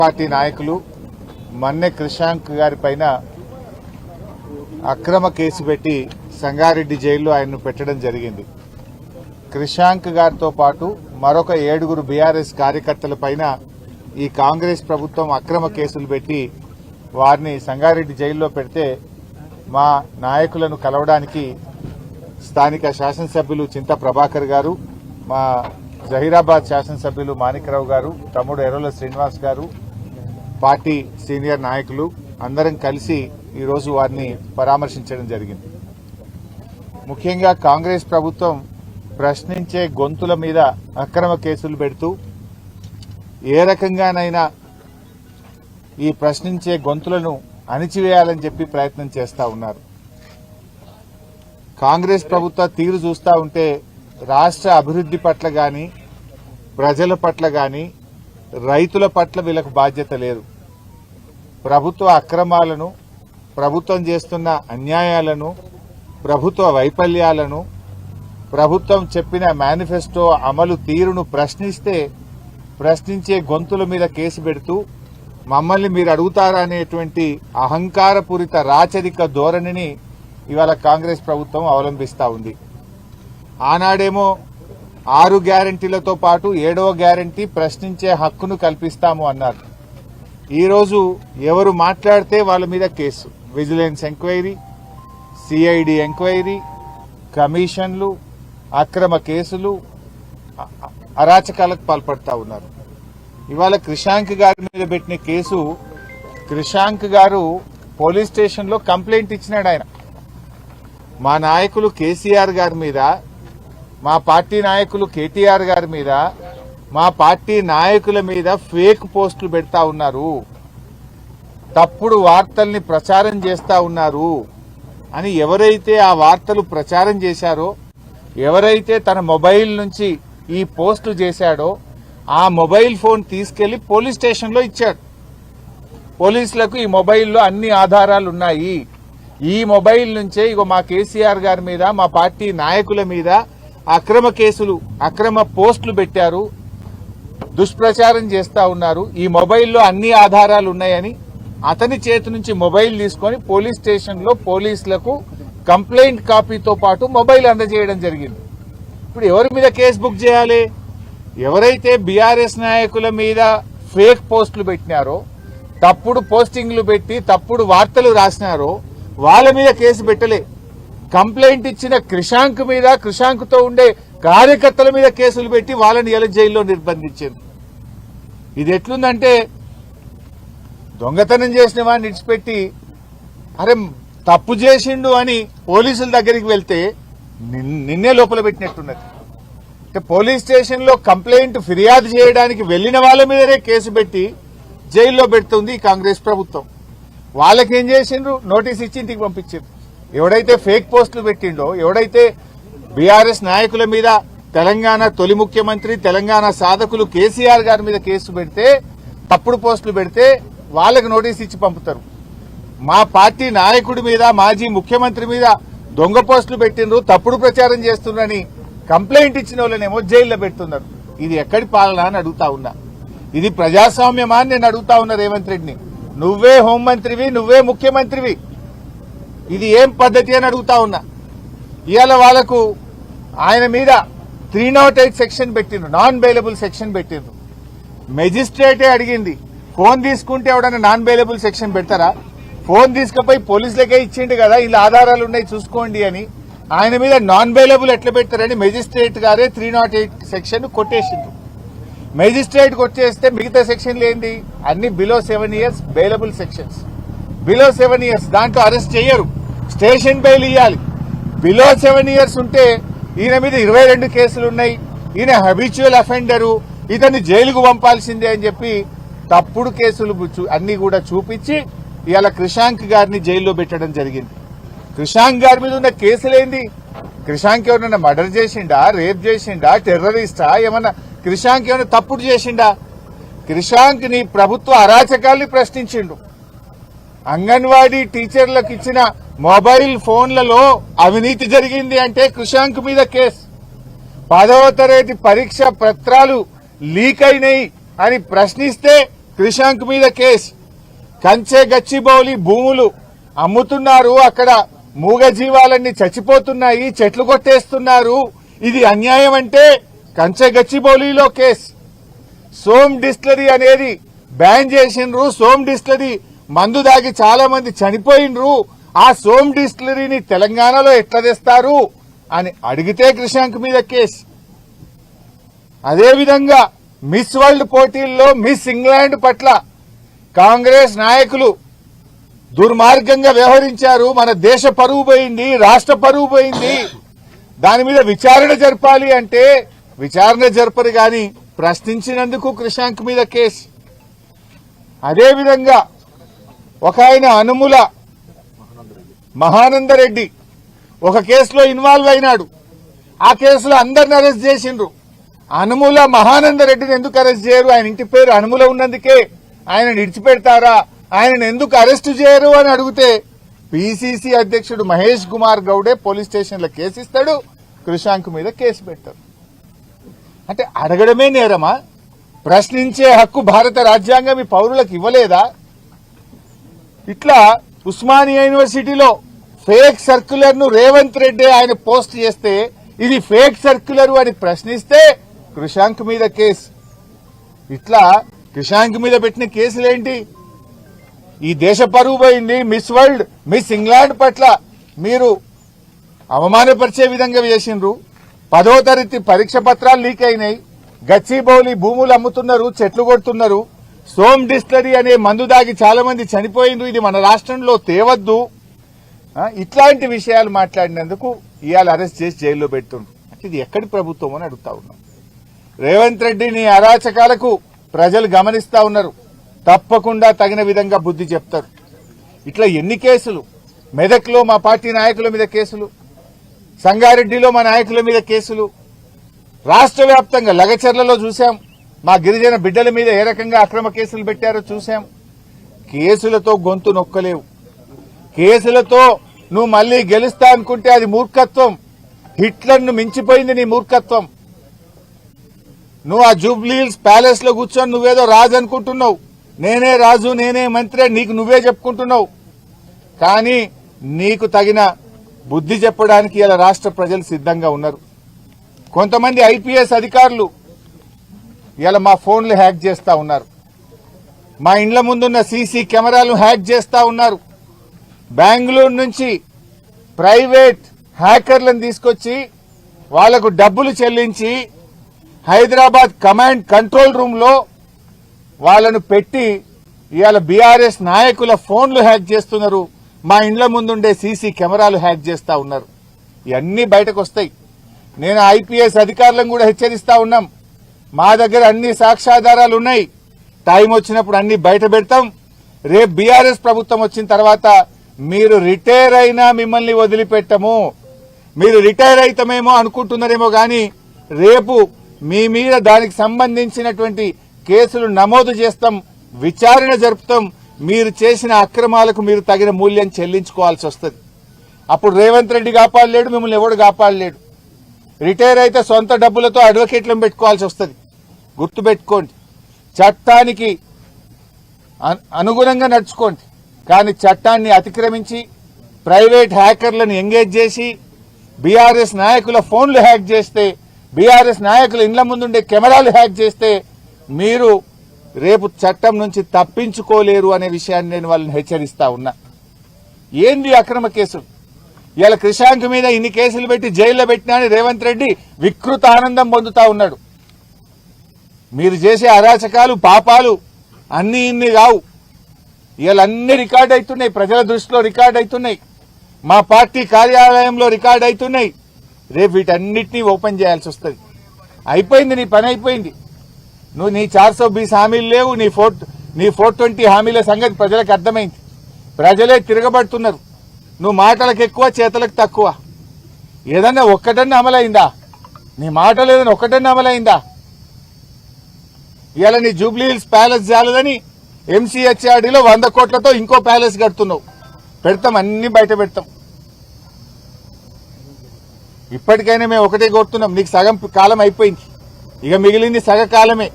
Party నాయకులు మన్నె క్రిషాంక్ గారి పైన అక్రమ కేసు పెట్టి సంగారెడ్డి జైల్లో ఆయన్ను పెట్టడం జరిగింది. క్రిషాంక్ గారితో పాటు మరొక 7 బీఆర్ఎస్ కార్యకర్తల పైన ఈ కాంగ్రెస్ ప్రభుత్వం అక్రమ కేసులు పెట్టి వారిని సంగారెడ్డి జైల్లో పెడితే మా నాయకులను కలవడానికి స్థానిక శాసనసభ్యులు చింత ప్రభాకర్ గారు, మా జహీరాబాద్ శాసనసభ్యులు మాణిక్రావు గారు, తమ్ముడు ఎర్రల శ్రీనివాస్ గారు, పార్టీ సీనియర్ నాయకులు అందరం కలిసి ఈరోజు వారిని పరామర్శించడం జరిగింది. ముఖ్యంగా కాంగ్రెస్ ప్రభుత్వం ప్రశ్నించే గొంతుల మీద అక్రమ కేసులు పెడుతూ ఏ రకంగానైనా ఈ ప్రశ్నించే గొంతులను అణిచివేయాలని చెప్పి ప్రయత్నం చేస్తా ఉన్నారు. కాంగ్రెస్ ప్రభుత్వ తీరు చూస్తా ఉంటే రాష్ట్ర అభివృద్ధి పట్ల గాని, ప్రజల పట్ల గాని, రైతుల పట్ల వీళ్ళకు బాధ్యత లేదు. ప్రభుత్వ అక్రమాలను, ప్రభుత్వం చేస్తున్న అన్యాయాలను, ప్రభుత్వ వైఫల్యాలను, ప్రభుత్వం చెప్పిన మేనిఫెస్టో అమలు తీరును ప్రశ్నించే గొంతుల మీద కేసు పెడుతూ మమ్మల్ని మీరు అడుగుతారా అనేటువంటి అహంకారపూరిత రాచరిక ధోరణిని ఇవాళ కాంగ్రెస్ ప్రభుత్వం అవలంబిస్తా ఉంది. ఆనాడేమో 6 గ్యారంటీలతో పాటు 7వ గ్యారంటీ ప్రశ్నించే హక్కును కల్పిస్తాము అన్నారు. ఈరోజు ఎవరు మాట్లాడితే వాళ్ళ మీద case, vigilance enquiry, CID enquiry, కమిషన్లు, అక్రమ కేసులు, అరాచకాలకు పాల్పడతా ఉన్నారు. ఇవాళ క్రిషాంక్ గారి మీద పెట్టిన కేసు, క్రిషాంక్ గారు పోలీస్ స్టేషన్లో కంప్లైంట్ ఇచ్చినాడు. ఆయన మా నాయకులు కేసీఆర్ గారి మీద, మా పార్టీ నాయకులు కేటీఆర్ గారి మీద, మా పార్టీ నాయకుల మీద ఫేక్ పోస్టులు పెడతా ఉన్నారు, తప్పుడు వార్తల్ని ప్రచారం చేస్తా ఉన్నారు అని ఎవరైతే ఆ వార్తలు ప్రచారం చేశారో, ఎవరైతే తన మొబైల్ నుంచి ఈ పోస్టులు చేశాడో ఆ మొబైల్ ఫోన్ తీసుకెళ్లి పోలీస్ స్టేషన్లో ఇచ్చాడు. పోలీసులకు ఈ మొబైల్లో అన్ని ఆధారాలు ఉన్నాయి, ఈ మొబైల్ నుంచే ఇగో మా కేసీఆర్ గారి మీద, మా పార్టీ నాయకుల మీద అక్రమ కేసులు, అక్రమ పోస్టులు పెట్టారు, దుష్ప్రచారం చేస్తా ఉన్నారు, ఈ మొబైల్లో అన్ని ఆధారాలు ఉన్నాయని అతని చేతి నుంచి మొబైల్ తీసుకొని పోలీస్ స్టేషన్లో పోలీసులకు కంప్లైంట్ కాపీతో పాటు మొబైల్ అందజేయడం జరిగింది. ఇప్పుడు ఎవరి మీద కేసు బుక్ చేయాలి? ఎవరైతే బీఆర్ఎస్ నాయకుల మీద ఫేక్ పోస్టులు పెట్టినారో, తప్పుడు పోస్టింగ్లు పెట్టి తప్పుడు వార్తలు రాసినారో వాళ్ళ మీద కేసు పెట్టలే. కంప్లైంట్ ఇచ్చిన క్రిషాంక్ మీద, క్రిషాంక్ తో ఉండే కార్యకర్తల మీద కేసులు పెట్టి వాళ్ళని ఎలా జైల్లో నిర్బంధించింది. ఇది ఎట్లుందంటే దొంగతనం చేసిన వాడిని విడిచిపెట్టి అరే తప్పు చేసిండు అని పోలీసుల దగ్గరికి వెళ్తే నిన్నే లోపల పెట్టినట్టున్నది. అంటే పోలీస్ స్టేషన్ లో కంప్లైంట్ ఫిర్యాదు చేయడానికి వెళ్లిన వాళ్ళ మీదనే కేసు పెట్టి జైల్లో పెడుతుంది కాంగ్రెస్ ప్రభుత్వం. వాళ్ళకేం చేసిండ్రు? నోటీస్ ఇచ్చి ఇంటికి పంపించిండ్రు. ఎవడైతే ఫేక్ పోస్టులు పెట్టిండో, ఎవడైతే బీఆర్ఎస్ నాయకుల మీద, తెలంగాణ తొలి ముఖ్యమంత్రి, తెలంగాణ సాధకులు కేసీఆర్ గారి మీద కేసు పెడితే, తప్పుడు పోస్టులు పెడితే వాళ్ళకి నోటీస్ ఇచ్చి పంపుతారు. మా పార్టీ నాయకుడి మీద, మాజీ ముఖ్యమంత్రి మీద దొంగ పోస్టులు పెట్టిండ్రు, తప్పుడు ప్రచారం చేస్తున్నారని కంప్లైంట్ ఇచ్చిన వాళ్ళనేమో జైల్లో పెడుతున్నారు. ఇది ఎక్కడి పాలన అని అడుగుతా ఉన్నా. ఇది ప్రజాస్వామ్యమా అని నేను అడుగుతా ఉన్నా రేవంత్ రెడ్డిని. నువ్వే హోంమంత్రివి, నువ్వే ముఖ్యమంత్రివి, ఇది ఏం పద్ధతి అని అడుగుతా ఉన్నా. ఇవాళ వాళ్లకు ఆయన మీద 308 సెక్షన్ పెట్టిండ్రు, నాన్ బెయిలబుల్ సెక్షన్ పెట్టిండ్రు. మెజిస్ట్రేటే అడిగింది, ఫోన్ తీసుకుంటే ఎవడన్నా నాన్ బెయిలబుల్ సెక్షన్ పెడతారా? ఫోన్ తీసుకుపోయి పోలీసులకే ఇచ్చిండు కదా, ఇలా ఆధారాలు ఉన్నాయి చూసుకోండి అని. ఆయన మీద నాన్ బెయిలబుల్ ఎట్లా పెడతారని మెజిస్ట్రేట్ గారే 308 సెక్షన్ కొట్టేసిండ్రు. మెజిస్ట్రేట్ కొట్టేస్తే మిగతా సెక్షన్లు ఏంటి? అన్ని below 7 years bailable sections. Below 7 years దాంట్లో అరెస్ట్ చేయరు, స్టేషన్ బెయిల్ ఇవ్వాలి. బిలో 7 years ఉంటే ఈయన మీద 22 కేసులు ఉన్నాయి, ఈయన హ్యాబిచువల్ అఫెండరు, ఇతన్ని జైలుకు పంపాల్సిందే అని చెప్పి తప్పుడు కేసులు అన్ని కూడా చూపించి ఇవాళ క్రిషాంక్ గారిని జైల్లో పెట్టడం జరిగింది. క్రిషాంక్ గారి మీద ఉన్న కేసులేంది? క్రిషాంక్ ఎవరన్నా మర్డర్ చేసిండా, రేప్ చేసిండా, టెర్రరిస్టా, ఏమన్నా క్రిషాంక్ ఏమైనా తప్పుడు చేసిండా? క్రిషాంక్ ని ప్రభుత్వ అరాచకాల్ని ప్రశ్నించిండు. అంగన్వాడీ టీచర్లకు ఇచ్చిన మొబైల్ ఫోన్లలో అవినీతి జరిగింది అంటే క్రిషాంక్ మీద కేసు. 10వ తరగతి పరీక్ష పత్రాలు లీక్ అయినాయి అని ప్రశ్నిస్తే క్రిషాంక్ మీద కేసు, కంచె గచ్చిబౌలి భూములు అమ్ముతున్నారు, అక్కడ మూగ జీవాలన్నీ చచ్చిపోతున్నాయి, చెట్లు కొట్టేస్తున్నారు, ఇది అన్యాయం అంటే కంచె గచ్చిబౌలిలో కేసు. సోమ్ డిస్టిలరీ అనేది బ్యాన్ చేసిండ్రు, సోమ్ డిస్టిలరీ మందు దాగి చాలా మంది చనిపోయినరు, ఆ సోమ్ డిస్టిలరీని తెలంగాణలో ఎట్లా తెస్తారు అని అడిగితే క్రిషాంక్ మీద కేసు. అదేవిధంగా మిస్ వరల్డ్ పోటీల్లో మిస్ ఇంగ్లాండ్ పట్ల కాంగ్రెస్ నాయకులు దుర్మార్గంగా వ్యవహరించారు, మన దేశ పరువు పోయింది, రాష్ట్ర పరువు పోయింది, దాని మీద విచారణ జరపాలి అంటే విచారణ జరపరు గాని ప్రశ్నించినందుకు క్రిషాంక్ మీద కేసు. అదేవిధంగా ఒక ఆయన అనుముల మహానందరెడ్డి ఒక కేసులో ఇన్వాల్వ్ అయినాడు, ఆ కేసులో అందరిని అరెస్ట్ చేసిండ్రు. అనుముల మహానందరెడ్డిని ఎందుకు అరెస్ట్ చేయరు? ఆయన ఇంటి పేరు అనుముల ఉన్నందుకే ఆయన విడిచిపెడతారా? ఆయనను ఎందుకు అరెస్టు చేయరు అని అడిగితే పిసిసి అధ్యక్షుడు మహేష్ కుమార్ గౌడే పోలీస్ స్టేషన్లో కేసు ఇస్తాడు, క్రిషాంక్ మీద కేసు పెట్టారు. అంటే అడగడమే నేరమా? ప్రశ్నించే హక్కు భారత రాజ్యాంగం ఈ పౌరులకు ఇవ్వలేదా? ఇట్లా ఉస్మానియా యూనివర్సిటీలో ఫేక్ సర్క్యులర్ ను రేవంత్ రెడ్డి ఆయన పోస్ట్ చేస్తే ఇది ఫేక్ సర్క్యులర్ అని ప్రశ్నిస్తే క్రిషాంక్ మీద కేసు. ఇట్లా క్రిషాంక్ మీద పెట్టిన కేసులేంటి? ఈ దేశ పరువు పోయింది, మిస్ వరల్డ్ మిస్ ఇంగ్లాండ్ పట్ల మీరు అవమానపరిచే విధంగా చేసిండ్రు, 10వ తరగతి పరీక్ష పత్రాలు లీక్ అయినాయి, గచ్చిబౌలి భూములు అమ్ముతున్నారు, చెట్లు కొడుతున్నారు, సోమ్ డిస్టిలరీ అనే మందు దాగి చాలా మంది చనిపోయిండ్రు, ఇది మన రాష్ట్రంలో తేవద్దు, ఇట్లాంటి విషయాలు మాట్లాడినందుకు ఇవాళ అరెస్ట్ చేసి జైల్లో పెడుతుండ్రు. అంటే ఇది ఎక్కడి ప్రభుత్వం అని అడుగుతా ఉన్నాం. రేవంత్ రెడ్డి నీ అరాచకాలకు ప్రజలు గమనిస్తా ఉన్నారు, తప్పకుండా తగిన విధంగా బుద్ధి చెప్తారు. ఇట్లా ఎన్ని కేసులు, మెదక్లో మా పార్టీ నాయకుల మీద కేసులు, సంగారెడ్డిలో మా నాయకుల మీద కేసులు, రాష్ట్ర వ్యాప్తంగా లగచర్లలో చూశాం, మా గిరిజన బిడ్డల మీద ఏ రకంగా అక్రమ కేసులు పెట్టారో చూశాం. కేసులతో గొంతు నొక్కలేవు, కేసులతో నువ్వు మళ్లీ గెలుస్తా అనుకుంటే అది మూర్ఖత్వం. హిట్లర్ను మించిపోయింది నీ మూర్ఖత్వం. నువ్వు ఆ జూబ్లీహిల్స్ ప్యాలెస్ లో కూర్చొని నువ్వేదో రాజు అనుకుంటున్నావు, నేనే రాజు నేనే మంత్రి నీకు నువ్వే చెప్పుకుంటున్నావు. కానీ నీకు తగిన బుద్ధి చెప్పడానికి ఇలా రాష్ట్ర ప్రజలు సిద్ధంగా ఉన్నారు. కొంతమంది ఐపీఎస్ అధికారులు ఇలా మా ఫోన్లు హ్యాక్ చేస్తా ఉన్నారు, మా ఇండ్ల ముందున్న సీసీ కెమెరాలు హ్యాక్ చేస్తా ఉన్నారు. బెంగళూరు నుంచి ప్రైవేట్ హ్యాకర్లను తీసుకొచ్చి వాళ్లకు డబ్బులు చెల్లించి హైదరాబాద్ కమాండ్ కంట్రోల్ రూమ్ లో వాళ్లను పెట్టి ఇవాళ బీఆర్ఎస్ నాయకుల ఫోన్లు హ్యాక్ చేస్తున్నారు, మా ఇండ్ల ముందుండే సీసీ కెమెరాలు హ్యాక్ చేస్తా ఉన్నారు. ఇవన్నీ బయటకు వస్తాయి. నేను ఐపీఎస్ అధికారులను కూడా హెచ్చరిస్తా ఉన్నాం, మా దగ్గర అన్ని సాక్ష్యాధారాలు ఉన్నాయి, టైం వచ్చినప్పుడు అన్ని బయట పెడతాం. రేపు బీఆర్ఎస్ ప్రభుత్వం వచ్చిన తర్వాత మీరు రిటైర్ అయినా మిమ్మల్ని వదిలిపెట్టము. మీరు రిటైర్ అయితమేమో అనుకుంటున్నారేమో గాని రేపు మీ మీద దానికి సంబంధించినటువంటి కేసులు నమోదు చేస్తాం, విచారణ జరుపుతాం. మీరు చేసిన అక్రమాలకు మీరు తగిన మూల్యం చెల్లించుకోవాల్సి వస్తుంది. అప్పుడు రేవంత్ రెడ్డి కాపాడలేడు, మిమ్మల్ని ఎవడు కాపాడలేడు. రిటైర్ అయితే సొంత డబ్బులతో అడ్వకేట్లను పెట్టుకోవాల్సి వస్తుంది. గుర్తుపెట్టుకోండి, చట్టానికి అనుగుణంగా నడుచుకోండి. కానీ చట్టాన్ని అతిక్రమించి ప్రైవేట్ హ్యాకర్లను ఎంగేజ్ చేసి బీఆర్ఎస్ నాయకుల ఫోన్లు హ్యాక్ చేస్తే, బీఆర్ఎస్ నాయకుల ఇండ్ల ముందుండే కెమెరాలు హ్యాక్ చేస్తే మీరు రేపు చట్టం నుంచి తప్పించుకోలేరు అనే విషయాన్ని నేను వాళ్ళని హెచ్చరిస్తా ఉన్నా. ఏంది అక్రమ కేసులు? ఇవాళ క్రిషాంక్ మీద ఇన్ని కేసులు పెట్టి జైల్లో పెట్టినా అని రేవంత్ రెడ్డి వికృత ఆనందం పొందుతా ఉన్నాడు. మీరు చేసే అరాచకాలు పాపాలు అన్ని ఇన్ని కావు, ఇవాళ అన్ని రికార్డ్ అవుతున్నాయి, ప్రజల దృష్టిలో రికార్డ్ అవుతున్నాయి, మా పార్టీ కార్యాలయంలో రికార్డ్ అవుతున్నాయి. రేపు వీటన్నిటినీ ఓపెన్ చేయాల్సి వస్తుంది. అయిపోయింది, నీ పని అయిపోయింది. నువ్వు నీ 420 హామీలు లేవు, నీ 420 హామీల సంగతి ప్రజలకు అర్థమైంది. ప్రజలే తిరగబడుతున్నారు. నువ్వు మాటలకు ఎక్కువ, చేతలకు తక్కువ. ఏదన్నా ఒక్కటన్నా అమలైందా? నీ మాటలు ఏదైనా ఒక్కటన్నా అమలైందా? ఇవాళ నీ జూబ్లీహిల్స్ ప్యాలెస్ చాలదని ఎంసీహెచ్ఆర్డీలో 100 కోట్లతో ఇంకో ప్యాలెస్ కడుతున్నావు. పెడతాం, అన్ని బయట పెడతాం. ఇప్పటికైనా మేము ఒకటే కోరుతున్నాం, నీకు సగం కాలం అయిపోయింది, ఇక మిగిలింది సగ కాలమే.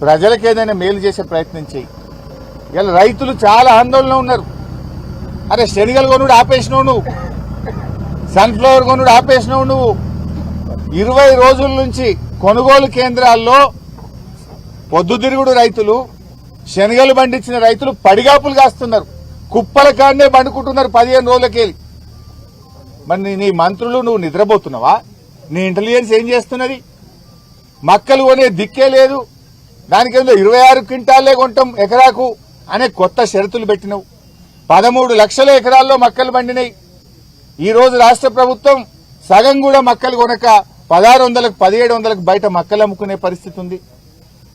ప్రజలకు ఏదైనా మేలు చేసే ప్రయత్నం చేయి. ఇలా రైతులు చాలా ఆందోళన ఉన్నారు. అరే శనగలు కొనుడు ఆపేసినావు నువ్వు, సన్ఫ్లవర్ కొనుడు ఆపేసినావు నువ్వు. 20 రోజుల నుంచి కొనుగోలు కేంద్రాల్లో పొద్దుతిరుగుడు రైతులు, శనగలు పండించిన రైతులు పడిగాపులు కాస్తున్నారు. కుప్పల కాడనే పండుకుంటున్నారు 15 రోజులకెళ్ళి. మరి నీ మంత్రులు నువ్వు నిద్రపోతున్నావా? నీ ఇంటెలిజెన్స్ ఏం చేస్తున్నది? మక్కలు కొనే దిక్కే లేదు. దానికేందో 26 క్వింటాలే కొంటాం ఎకరాకు అనే కొత్త షరతులు పెట్టినవు. 13 లక్షల ఎకరాల్లో మక్కలు పండినాయి. ఈ రోజు రాష్ట్ర ప్రభుత్వం సగం కూడా మక్కలు కొనక 1600లకు 1700లకు బయట మక్కలు అమ్ముకునే పరిస్థితి ఉంది.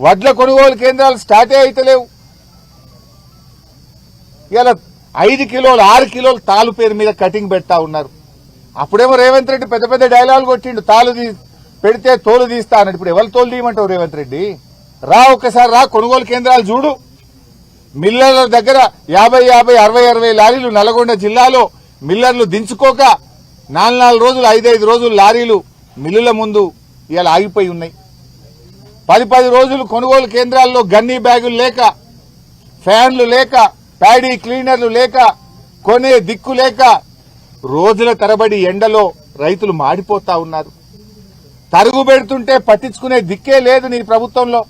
వడ్ల కొనుగోలు కేంద్రాలు స్టార్టే అయితలేవు. ఇలా 5 కిలోలు 6 కిలోలు తాలు పేరు మీద కటింగ్ పెడతా ఉన్నారు. అప్పుడేమో రేవంత్ రెడ్డి పెద్ద పెద్ద డైలాగులు కొట్టిండు, తాలు పెడితే తోలు తీస్తా అన్నాడు. ఇప్పుడు ఎవరు తోలు తీయమంటావు రేవంత్ రెడ్డి? రా ఒక్కసారి రా, కొనుగోలు కేంద్రాలు చూడు. మిల్లర్ల దగ్గర 50, 60 లారీలు నల్గొండ జిల్లాలో మిల్లర్లు దించుకోక 4 రోజులు 5 రోజులు లారీలు మిల్లుల ముందు ఇలా ఆగిపోయి ఉన్నాయి. 10 రోజులు కొనుగోలు కేంద్రాల్లో గన్నీ బ్యాగులు లేక, ఫ్యాన్లు లేక, ప్యాడీ క్లీనర్లు లేక, కొనే దిక్కు లేక రోజుల తరబడి ఎండలో రైతులు మాడిపోతా ఉన్నారు. తరుగు పెడుతుంటే పట్టించుకునే దిక్కే లేదు నీ ప్రభుత్వంలో.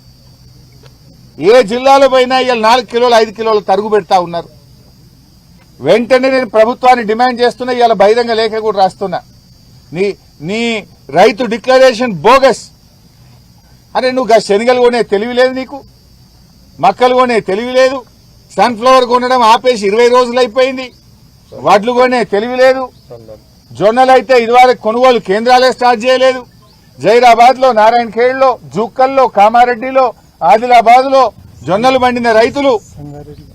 ఏ జిల్లాలో పోయినా ఇలా 4 కిలోలు 5 కిలోలు తరుగు పెడతా ఉన్నారు. వెంటనే నేను ప్రభుత్వాన్ని డిమాండ్ చేస్తున్నా, ఇలా బహిరంగ లేఖ కూడా రాస్తున్నా. నీ రైతు డిక్లరేషన్ బోగస్. అరే నువ్వు శనగలు కొనే తెలివి లేదు నీకు, మక్కలు కొనే తెలివి లేదు, సన్ఫ్లవర్ కొనడం ఆపేసి 20 రోజులు అయిపోయింది. వడ్లు కొనే తెలివి లేదు. జొన్నలు అయితే ఇదివరకు కొనుగోలు కేంద్రాలే స్టార్ట్ చేయలేదు. జైరాబాద్ లో, నారాయణఖేడ్లో, జూక్కల్లో, కామారెడ్డిలో, ఆదిలాబాద్ లో జొన్నలు పండిన రైతులు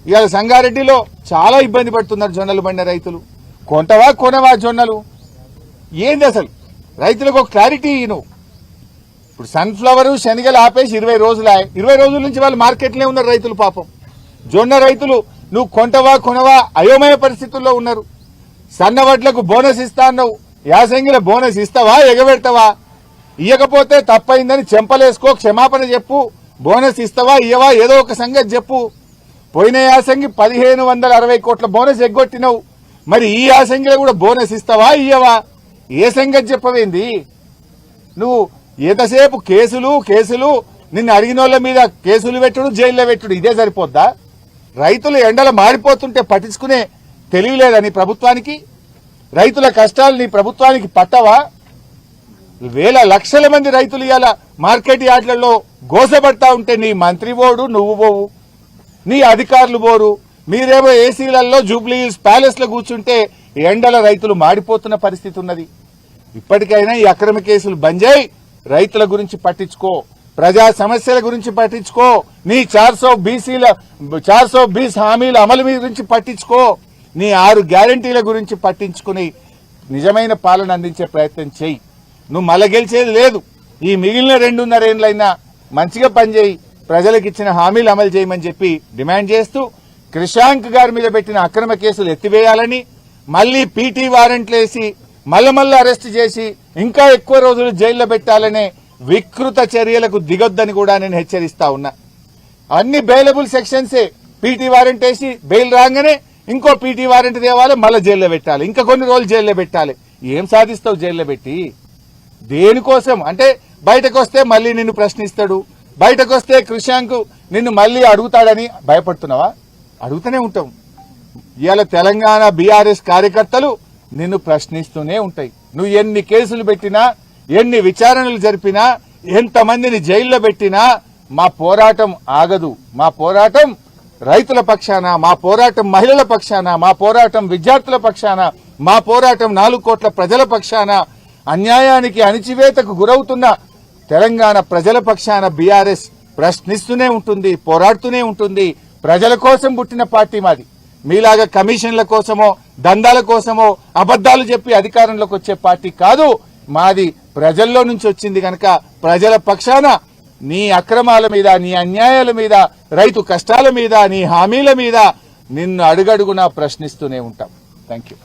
ఇవాళ సంగారెడ్డిలో చాలా ఇబ్బంది పడుతున్నారు. జొన్నలు పండిన రైతులు కొంటవా కొనవా జొన్నలు? ఏంది అసలు? రైతులకు ఒక క్లారిటీ నువ్వు. ఇప్పుడు సన్ఫ్లవర్ శనగలు ఆపేసి 20 రోజులు 20 రోజుల నుంచి వాళ్ళు మార్కెట్లే ఉన్నారు రైతులు. పాపం జొన్న రైతులు నువ్వు కొంటవా కొనవా అయోమయ పరిస్థితుల్లో ఉన్నారు. సన్న వడ్లకు బోనస్ ఇస్తా అన్నావు, యాసంగిల బోనస్ ఇస్తావా ఎగబెడతావా? ఇయ్యకపోతే తప్పైందని చెంపలేసుకో, క్షమాపణ చెప్పు. బోనస్ ఇస్తావా ఇయ్యవా ఏదో ఒక సంగతి చెప్పు. పోయిన యాసంగి 1560 కోట్ల బోనస్ ఎగ్గొట్టినవు. మరి ఈ యాసంగిలో కూడా బోనస్ ఇస్తావా ఇయ్యవా? ఏ సంగతి చెప్పవేంది నువ్వు? ఎంతసేపు కేసులు కేసులు, నిన్ను అడిగిన వాళ్ళ మీద కేసులు పెట్టుడు, జైల్లో పెట్టుడు, ఇదే సరిపోద్దా? రైతులు ఎండలు మారిపోతుంటే పట్టించుకునే తెలివి లేదా నీ ప్రభుత్వానికి? రైతుల కష్టాలు నీ ప్రభుత్వానికి పట్టవా? వేల లక్షల మంది రైతులు ఇవాళ మార్కెట్ యార్డ్లలో గోసపడతా ఉంటే నీ మంత్రి పోడు, నువ్వు పోవు, నీ అధికారులు పోరు. మీరేమో ఏసీలలో జూబ్లీహిల్స్ ప్యాలెస్ లో కూర్చుంటే ఎండల రైతులు మాడిపోతున్న పరిస్థితి ఉన్నది. ఇప్పటికైనా ఈ అక్రమ కేసులు బంద్ చేయి, రైతుల గురించి పట్టించుకో, ప్రజా సమస్యల గురించి పట్టించుకో, నీ 420 హామీల అమలు గురించి పట్టించుకో, నీ 6 గ్యారంటీల గురించి పట్టించుకుని నిజమైన పాలన అందించే ప్రయత్నం చేయి. నువ్వు మళ్ళా గెలిచేది లేదు. ఈ మిగిలిన 2.5 ఏళ్లైనా మంచిగా పనిచేయి, ప్రజలకు ఇచ్చిన హామీలు అమలు చేయమని చెప్పి డిమాండ్ చేస్తూ, క్రిషాంక్ గారి మీద పెట్టిన అక్రమ కేసులు ఎత్తివేయాలని, మళ్లీ పీటీ వారెంట్లు వేసి మళ్ళీ అరెస్ట్ చేసి ఇంకా ఎక్కువ రోజులు జైల్లో పెట్టాలనే వికృత చర్యలకు దిగొద్దని కూడా నేను హెచ్చరిస్తా ఉన్నా. అన్ని బెయిలబుల్ సెక్షన్సే. పీటీ వారెంట్ వేసి బెయిల్ రాగానే ఇంకో పీటీ వారెంట్ తేవాలి, మళ్ళీ జైల్లో పెట్టాలి, ఇంకా కొన్ని రోజులు జైల్లో పెట్టాలి. ఏం సాధిస్తావు జైల్లో పెట్టి? దేనికోసం అంటే బయటకు వస్తే మళ్లీ నిన్ను ప్రశ్నిస్తాడు, బయటకు వస్తే క్రిషాంక్ నిన్ను మళ్లీ అడుగుతాడని భయపడుతున్నావా? అడుగుతూనే ఉంటాం. ఇవాళ తెలంగాణ బీఆర్ఎస్ కార్యకర్తలు నిన్ను ప్రశ్నిస్తూనే ఉంటాయి. నువ్వు ఎన్ని కేసులు పెట్టినా, ఎన్ని విచారణలు జరిపినా, ఎంతమందిని జైల్లో పెట్టినా మా పోరాటం ఆగదు. మా పోరాటం రైతుల పక్షాన, మా పోరాటం మహిళల పక్షాన, మా పోరాటం విద్యార్థుల పక్షాన, మా పోరాటం 4 కోట్ల ప్రజల పక్షాన, అన్యాయానికి అణిచివేతకు గురవుతున్న తెలంగాణ ప్రజల పక్షాన బీఆర్ఎస్ ప్రశ్నిస్తూనే ఉంటుంది, పోరాడుతూనే ఉంటుంది. ప్రజల కోసం పుట్టిన పార్టీ మాది. మీలాగా కమిషన్ల కోసమో, దందాల కోసమో, అబద్దాలు చెప్పి అధికారంలోకి వచ్చే పార్టీ కాదు మాది. ప్రజల్లో నుంచి వచ్చింది కనుక ప్రజల పక్షాన నీ అక్రమాల మీద, నీ అన్యాయాల మీద, రైతు కష్టాల మీద, నీ హామీల మీద నిన్ను అడుగడుగునా ప్రశ్నిస్తూనే ఉంటాం. Thank you.